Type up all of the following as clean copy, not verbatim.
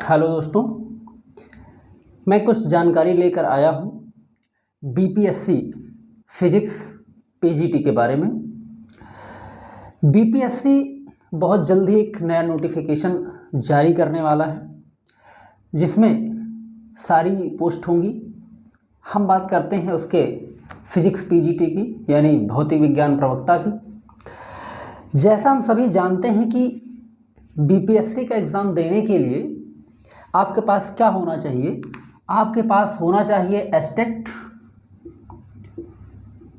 Hello दोस्तों, मैं कुछ जानकारी लेकर आया हूँ बीपीएससी फिजिक्स पीजीटी के बारे में। बीपीएससी बहुत जल्द ही एक नया नोटिफिकेशन जारी करने वाला है जिसमें सारी पोस्ट होंगी। हम बात करते हैं उसके फिजिक्स पीजीटी की, यानी भौतिक विज्ञान प्रवक्ता की। जैसा हम सभी जानते हैं कि बीपीएससी का एग्ज़ाम देने के लिए आपके पास क्या होना चाहिए। आपके पास होना चाहिए एस्टेट,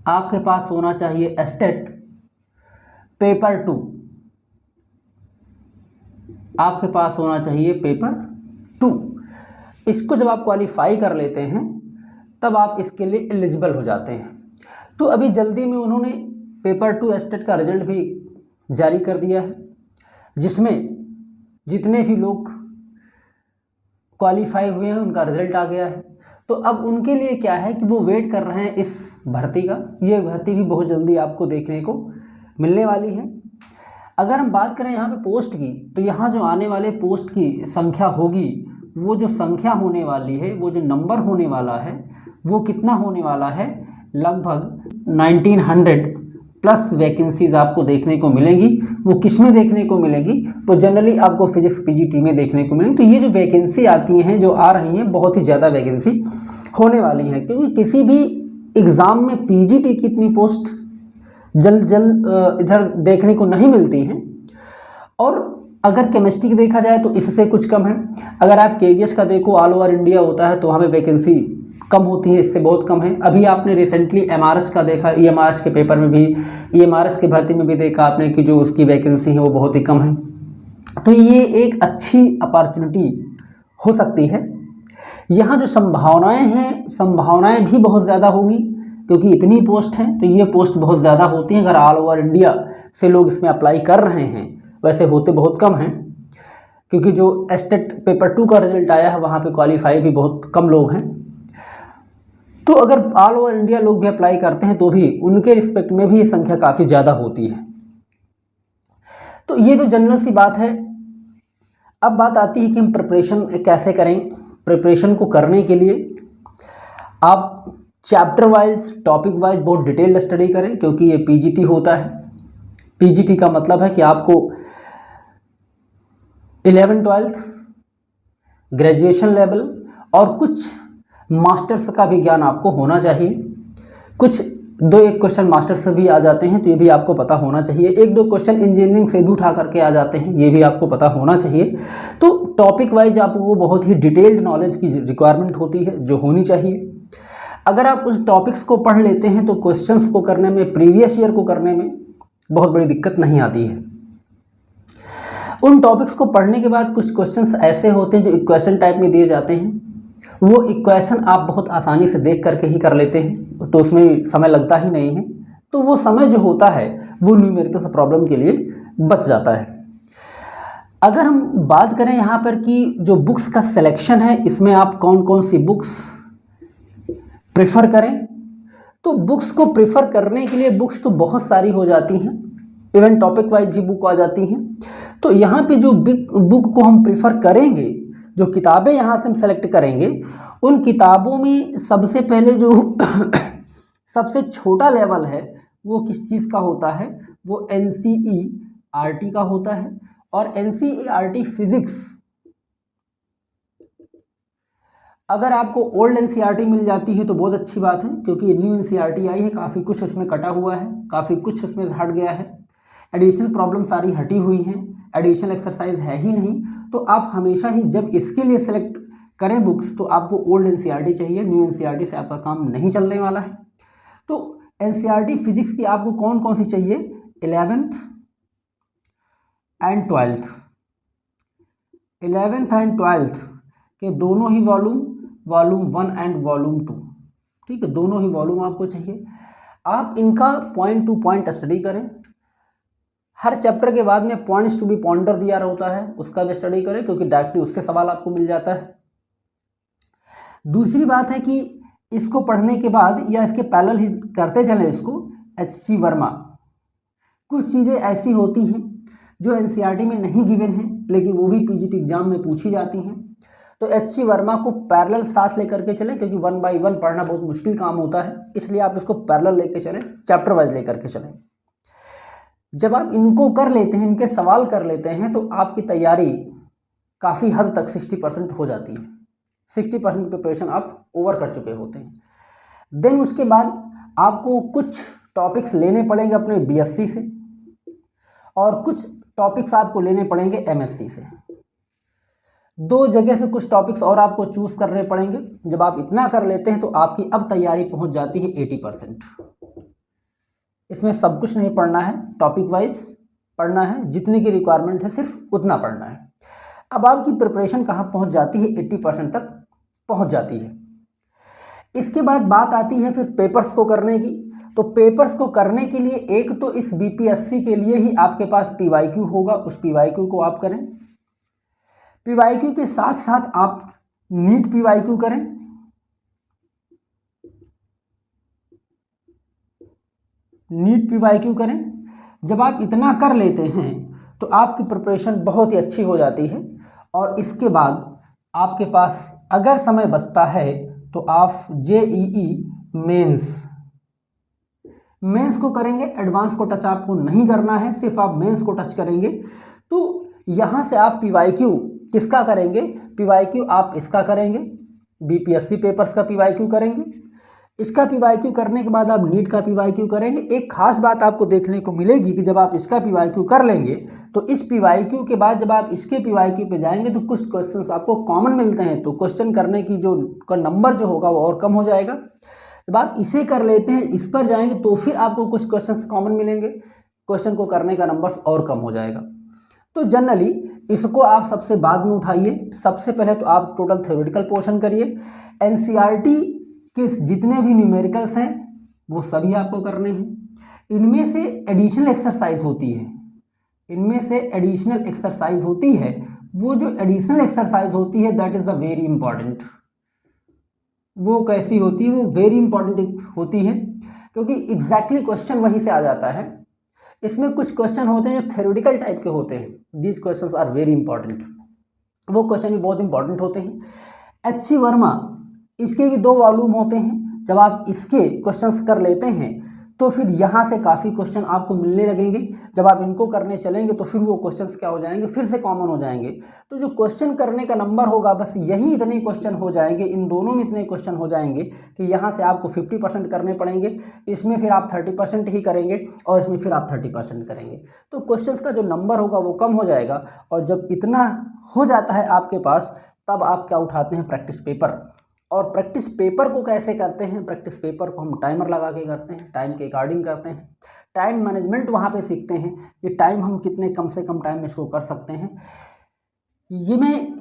आपके पास होना चाहिए एस्टेट पेपर 2, आपके पास होना चाहिए पेपर 2। इसको जब आप क्वालिफाई कर लेते हैं तब आप इसके लिए एलिजिबल हो जाते हैं। तो अभी जल्दी में उन्होंने पेपर 2 एस्टेट का रिजल्ट भी जारी कर दिया है, जिसमें जितने भी लोग क्वालिफाई हुए हैं उनका रिजल्ट आ गया है। तो अब उनके लिए क्या है कि वो वेट कर रहे हैं इस भर्ती का। ये भर्ती भी बहुत जल्दी आपको देखने को मिलने वाली है। अगर हम बात करें यहाँ पे पोस्ट की, तो यहाँ जो आने वाले पोस्ट की संख्या होगी, वो जो संख्या होने वाली है, वो जो नंबर होने वाला है, वो कितना होने वाला है, लगभग 1900 प्लस वैकेंसीज आपको देखने को मिलेंगी। वो किस में देखने को मिलेगी? तो जनरली आपको फिजिक्स पीजीटी में देखने को मिलेगी। तो ये जो वैकेंसी आती हैं, जो आ रही हैं, बहुत ही ज़्यादा वैकेंसी होने वाली हैं, क्योंकि किसी भी एग्ज़ाम में पीजीटी की इतनी पोस्ट जल्द इधर देखने को नहीं मिलती हैं। और अगर केमिस्ट्री की देखा जाए तो इससे कुछ कम है। अगर आप केवीएस का देखो, ऑल ओवर इंडिया होता है, तो वहाँ पे वैकेंसी कम होती है, इससे बहुत कम है। अभी आपने रिसेंटली एमआरएस का देखा, ईएमआरएस के पेपर में भी, ईएमआरएस की भर्ती में भी देखा आपने कि जो उसकी वैकेंसी है वो बहुत ही कम है। तो ये एक अच्छी अपॉर्चुनिटी हो सकती है। यहाँ जो संभावनाएं हैं, संभावनाएं भी बहुत ज़्यादा होंगी, क्योंकि इतनी पोस्ट हैं तो ये पोस्ट बहुत ज़्यादा होती हैं। अगर ऑल ओवर इंडिया से लोग इसमें अप्लाई कर रहे हैं, वैसे होते बहुत कम हैं, क्योंकि जो एस्टेट पेपर 2 का रिजल्ट आया है वहाँ पे क्वालिफाई भी बहुत कम लोग हैं। तो अगर ऑल ओवर इंडिया लोग भी अप्लाई करते हैं तो भी उनके रिस्पेक्ट में भी ये संख्या काफ़ी ज़्यादा होती है। तो ये तो जनरल सी बात है। अब बात आती है कि हम प्रिपरेशन कैसे करें। प्रिपरेशन को करने के लिए आप चैप्टर वाइज, टॉपिक वाइज बहुत डिटेल्ड स्टडी करें, क्योंकि ये पीजीटी होता है। पीजीटी का मतलब है कि आपको 11th-12th ग्रेजुएशन लेवल और कुछ मास्टर्स का भी ज्ञान आपको होना चाहिए। कुछ 2-1 क्वेश्चन मास्टर्स से भी आ जाते हैं, तो ये भी आपको पता होना चाहिए। 1-2 क्वेश्चन इंजीनियरिंग से भी उठा करके आ जाते हैं, ये भी आपको पता होना चाहिए। तो टॉपिक वाइज आपको बहुत ही डिटेल्ड नॉलेज की रिक्वायरमेंट होती है, जो होनी चाहिए। अगर आप उस टॉपिक्स को पढ़ लेते हैं तो क्वेश्चंस को करने में, प्रीवियस ईयर को करने में बहुत बड़ी दिक्कत नहीं आती है। उन टॉपिक्स को पढ़ने के बाद कुछ क्वेश्चंस ऐसे होते हैं जो इक्वेशन टाइप में दिए जाते हैं। वो इक्वेशन आप बहुत आसानी से देख करके ही कर लेते हैं, तो उसमें समय लगता ही नहीं है। तो वो समय जो होता है वो न्यूमेरिकल प्रॉब्लम के लिए बच जाता है। अगर हम बात करें यहाँ पर कि जो बुक्स का सिलेक्शन है, इसमें आप कौन कौन सी बुक्स प्रेफर करें, तो बुक्स को प्रेफर करने के लिए बुक्स तो बहुत सारी हो जाती हैं, इवन टॉपिक वाइज भी बुक आ जाती हैं। तो यहाँ पे जो बुक को हम प्रेफर करेंगे, जो किताबें यहाँ से हम सेलेक्ट करेंगे, उन किताबों में सबसे पहले जो सबसे छोटा लेवल है वो किस चीज़ का होता है, वो एनसीईआरटी का होता है। और एनसीईआरटी फिजिक्स, अगर आपको ओल्ड एनसीईआरटी मिल जाती है तो बहुत अच्छी बात है, क्योंकि न्यू एनसीईआरटी आई है, काफ़ी कुछ उसमें कटा हुआ है, काफ़ी कुछ उसमें हट गया है, एडिशनल प्रॉब्लम सारी हटी हुई हैं, एडिशनल एक्सरसाइज है ही नहीं। तो आप हमेशा ही जब इसके लिए सेलेक्ट करें बुक्स, तो आपको ओल्ड एनसीईआरटी चाहिए, न्यू एनसीईआरटी से आपका काम नहीं चलने वाला है। तो एनसीईआरटी फिजिक्स की आपको कौन कौन सी चाहिए? 11th and 12th, 11th and 12th के दोनों ही वॉल्यूम 1 एंड वॉल्यूम 2, ठीक है, दोनों ही वॉल्यूम आपको चाहिए। आप इनका पॉइंट टू पॉइंट स्टडी करें। हर चैप्टर के बाद में पॉइंट्स टू बी पॉन्डर दिया होता है, उसका भी स्टडी करें, क्योंकि डायरेक्टली उससे सवाल आपको मिल जाता है। दूसरी बात है कि इसको पढ़ने के बाद या इसके पैरेलल ही करते चलें इसको, एचसी वर्मा, कुछ चीज़ें ऐसी होती हैं जो एनसीईआरटी में नहीं गिवन है, लेकिन वो भी पीजीटी एग्जाम में पूछी जाती हैं। तो एच वर्मा को पैरेलल साथ लेकर के चलें, क्योंकि 1 बाय 1 पढ़ना बहुत मुश्किल काम होता है, इसलिए आप इसको पैरेलल लेके चलें, चैप्टर वाइज लेकर के चलें। जब आप इनको कर लेते हैं, इनके सवाल कर लेते हैं, तो आपकी तैयारी काफ़ी हद तक 60% हो जाती है। 60% प्रिपरेशन आप ओवर कर चुके होते हैं। देन उसके बाद आपको कुछ टॉपिक्स लेने पड़ेंगे अपने बीएससी से, और कुछ टॉपिक्स आपको लेने पड़ेंगे एमएससी से। 2 जगह से कुछ टॉपिक्स और आपको चूज करने पड़ेंगे। जब आप इतना कर लेते हैं तो आपकी अब तैयारी पहुंच जाती है 80%। इसमें सब कुछ नहीं पढ़ना है, टॉपिक वाइज पढ़ना है, जितनी की रिक्वायरमेंट है सिर्फ उतना पढ़ना है। अब आपकी प्रिपरेशन कहाँ पहुंच जाती है, 80% तक पहुंच जाती है। इसके बाद बात आती है फिर पेपर्स को करने की। तो पेपर्स को करने के लिए एक तो इस बीपीएससी के लिए ही आपके पास पीवाईक्यू होगा, उस पीवाईक्यू को आप करें। पीवाईक्यू के साथ साथ आप नीट पीवाईक्यू करें। नीट पीवाईक्यू करें। जब आप इतना कर लेते हैं तो आपकी प्रिपरेशन बहुत ही अच्छी हो जाती है। और इसके बाद आपके पास अगर समय बचता है तो आप जेईई मेंस को करेंगे। एडवांस को टच आपको नहीं करना है, सिर्फ आप मेंस को टच करेंगे। तो यहाँ से आप पीवाईक्यू किसका करेंगे, पीवाईक्यू आप इसका करेंगे, बीपीएससी पेपर्स का पीवाईक्यू करेंगे। इसका पीवाईक्यू करने के बाद आप नीट का पीवाईक्यू करेंगे। एक खास बात आपको देखने को मिलेगी कि जब आप इसका पीवाईक्यू कर लेंगे तो इस पीवाईक्यू के बाद जब आप इसके पीवाईक्यू पे जाएंगे तो कुछ क्वेश्चंस आपको कॉमन मिलते हैं, तो क्वेश्चन करने की जो का नंबर जो होगा वो और कम हो जाएगा। जब आप इसे कर लेते हैं, इस पर जाएंगे तो फिर आपको कुछ क्वेश्चन कॉमन मिलेंगे, क्वेश्चन को करने का नंबर और कम हो जाएगा। तो जनरली इसको आप सबसे बाद में उठाइए। सबसे पहले तो आप टोटल थ्योरेटिकल पोर्शन करिए। एनसीईआरटी के जितने भी न्यूमेरिकल्स हैं वो सभी आपको करने हैं। इनमें से एडिशनल एक्सरसाइज होती है, वो जो एडिशनल एक्सरसाइज होती है that is the very important. वो कैसी होती है, वो वेरी इंपॉर्टेंट होती है, क्योंकि एग्जैक्टली क्वेश्चन वहीं से आ जाता है। इसमें कुछ क्वेश्चन होते हैं जो थ्योरेटिकल टाइप के होते हैं, these questions are very important, वो क्वेश्चन भी बहुत इंपॉर्टेंट होते हैं। एच.सी. वर्मा, इसके भी 2 वॉल्यूम होते हैं। जब आप इसके क्वेश्चंस कर लेते हैं तो फिर यहाँ से काफ़ी क्वेश्चन आपको मिलने लगेंगे। जब आप इनको करने चलेंगे तो फिर वो क्वेश्चंस क्या हो जाएंगे, फिर से कॉमन हो जाएंगे। तो जो क्वेश्चन करने का नंबर होगा बस यही इतने क्वेश्चन हो जाएंगे, इन दोनों में इतने क्वेश्चन हो जाएंगे कि यहाँ से आपको 50% करने पड़ेंगे, इसमें फिर आप 30% ही करेंगे और इसमें फिर आप 30% करेंगे। तो क्वेश्चन का जो नंबर होगा वो कम हो जाएगा। और जब इतना हो जाता है आपके पास, तब आप क्या उठाते हैं, प्रैक्टिस पेपर। और प्रैक्टिस पेपर को कैसे करते हैं, प्रैक्टिस पेपर को हम टाइमर लगा के करते हैं, टाइम के अकॉर्डिंग करते हैं। टाइम मैनेजमेंट वहाँ पे सीखते हैं कि टाइम हम कितने कम से कम टाइम में इसको कर सकते हैं। ये मैं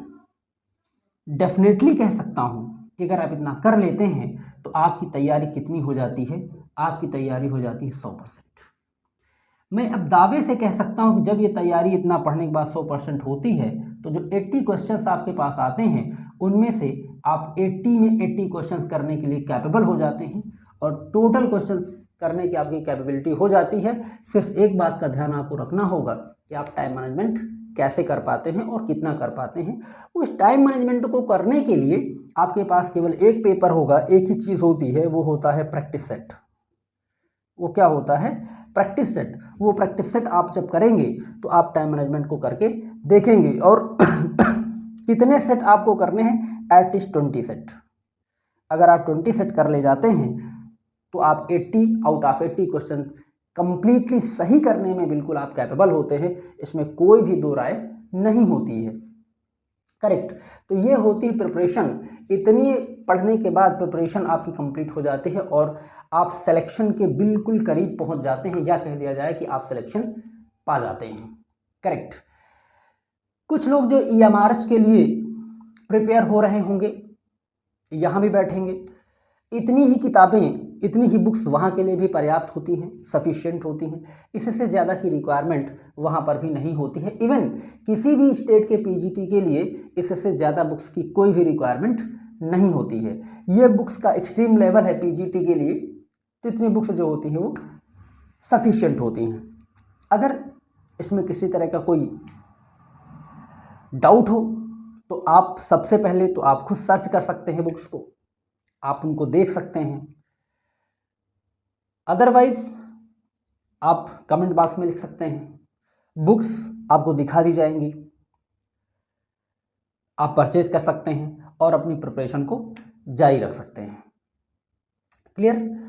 डेफिनेटली कह सकता हूँ कि अगर आप इतना कर लेते हैं तो आपकी तैयारी कितनी हो जाती है, आपकी तैयारी हो जाती है 100%। मैं अब दावे से कह सकता हूँ कि जब ये तैयारी इतना पढ़ने के बाद 100% होती है तो जो 80 क्वेश्चंस आपके पास आते हैं उनमें से आप 80 में 80 क्वेश्चंस करने के लिए कैपेबल हो जाते हैं और टोटल क्वेश्चंस करने की आपकी कैपेबिलिटी हो जाती है। सिर्फ एक बात का ध्यान आपको रखना होगा कि आप टाइम मैनेजमेंट कैसे कर पाते हैं और कितना कर पाते हैं। उस टाइम मैनेजमेंट को करने के लिए आपके पास केवल एक पेपर होगा, एक ही चीज़ होती है, वो होता है प्रैक्टिस सेट। वो क्या होता है, प्रैक्टिस सेट। वो प्रैक्टिस सेट आप जब करेंगे तो आप टाइम मैनेजमेंट को करके देखेंगे। और कितने सेट आपको करने हैं, एटलीस्ट 20 सेट। अगर आप 20 सेट कर ले जाते हैं तो आप 80 आउट ऑफ 80 क्वेश्चन कंप्लीटली सही करने में बिल्कुल आप कैपेबल होते हैं, इसमें कोई भी दो राय नहीं होती है। करेक्ट। तो ये होती है प्रिपरेशन। इतनी पढ़ने के बाद प्रिपरेशन आपकी कंप्लीट हो जाती है और आप सिलेक्शन के बिल्कुल करीब पहुंच जाते हैं, या कह दिया जाए कि आप सिलेक्शन पा जाते हैं। करेक्ट। कुछ लोग जो EMRS के लिए प्रिपेयर हो रहे होंगे, यहाँ भी बैठेंगे, इतनी ही किताबें, इतनी ही बुक्स वहाँ के लिए भी पर्याप्त होती हैं, सफिशिएंट होती हैं। इससे ज़्यादा की रिक्वायरमेंट वहाँ पर भी नहीं होती है। इवन किसी भी स्टेट के PGT के लिए इससे ज़्यादा बुक्स की कोई भी रिक्वायरमेंट नहीं होती है। ये बुक्स का एक्सट्रीम लेवल है PGT के लिए, तो इतनी बुक्स जो होती हैं वो सफिशिएंट होती हैं। अगर इसमें किसी तरह का कोई डाउट हो तो आप सबसे पहले तो आप खुद सर्च कर सकते हैं बुक्स को, आप उनको देख सकते हैं। अदरवाइज आप कमेंट बॉक्स में लिख सकते हैं, बुक्स आपको दिखा दी जाएंगी, आप परचेज कर सकते हैं और अपनी प्रिपरेशन को जारी रख सकते हैं। क्लियर?